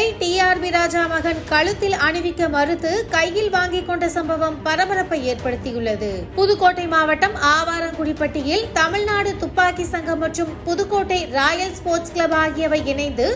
பதக்கத்தை டிஆர்பி ராஜா மகன் கழுத்தில் அணிவிக்க மறுத்து கையில் வாங்கிக் கொண்ட சம்பவம் பரபரப்பை ஏற்படுத்தியுள்ளது. புதுக்கோட்டை மாவட்டம் ஆவாரங்குடிப்பட்டியில் தமிழ்நாடு துப்பாக்கி சங்கம் மற்றும் புதுக்கோட்டை ராயல் ஸ்போர்ட்ஸ் கிளப் ஆகியவை இணைந்து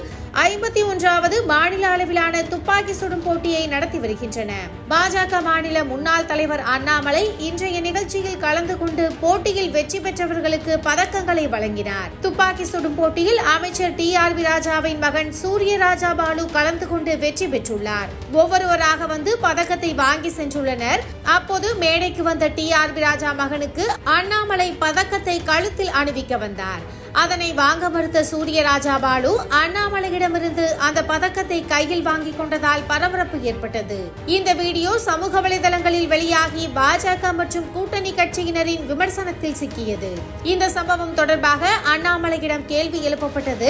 51வது மாநில அளவிலான துப்பாக்கி சுடும் போட்டியை நடத்தி வருகின்றன. பாஜக மாநில முன்னாள் தலைவர் அண்ணாமலை இன்றைய நிகழ்ச்சியில் கலந்து கொண்டு போட்டியில் வெற்றி பெற்றவர்களுக்கு பதக்கங்களை வழங்கினார். துப்பாக்கி சுடும் போட்டியில் அமைச்சர் டிஆர்பி ராஜாவின் மகன் சூரியராஜா பாலு கலந்து கொண்டு வெற்றி பெற்றுள்ளார். ஒவ்வொருவராக வந்து பதக்கத்தை வாங்கி சென்றுள்ளனர். அப்போது மேடைக்கு வந்த டிஆர்பி ராஜா மகனுக்கு அண்ணாமலை பதக்கத்தை கழுத்தில் அணிவிக்க வந்தார். அதனை வாங்க மறுத்த சூரியராஜா பாலு அண்ணாமலையிடமிருந்து அந்த பதக்கத்தை கையில் வாங்கிக் கொண்டதால் பரபரப்பு ஏற்பட்டது. இந்த வீடியோ சமூக வலைதளங்களில் வெளியாகி பாஜக மற்றும் கூட்டணி கட்சியினரின் விமர்சனத்தில் சிக்கியது. இந்த சம்பவம் தொடர்பாக அண்ணாமலையிடம் கேள்வி எழுப்பப்பட்டது.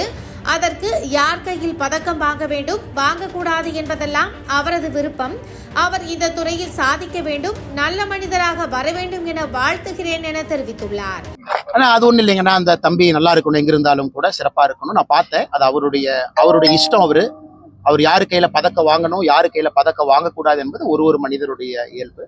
அதற்கு யார் கையில் பதக்கம் வாங்க வேண்டும், வாங்கக்கூடாது என்பதெல்லாம் அவரது விருப்பம். அவர் இந்த துறையில் சாதிக்க வேண்டும், நல்ல மனிதராக வர வேண்டும் என வாழ்த்துகிறேன் என தெரிவித்துள்ளார். ஆனா அது ஒண்ணு இல்லைங்கன்னா, அந்த தம்பி நல்லா இருக்கணும், எங்க இருந்தாலும் கூட சிறப்பா இருக்கணும். நான் பார்த்தேன், அது அவருடைய இஷ்டம். அவர் யாரு கையில பதக்கம் வாங்கணும், யாரு கையில பதக்கம் வாங்கக்கூடாது என்பது ஒரு மனிதருடைய இயல்பு.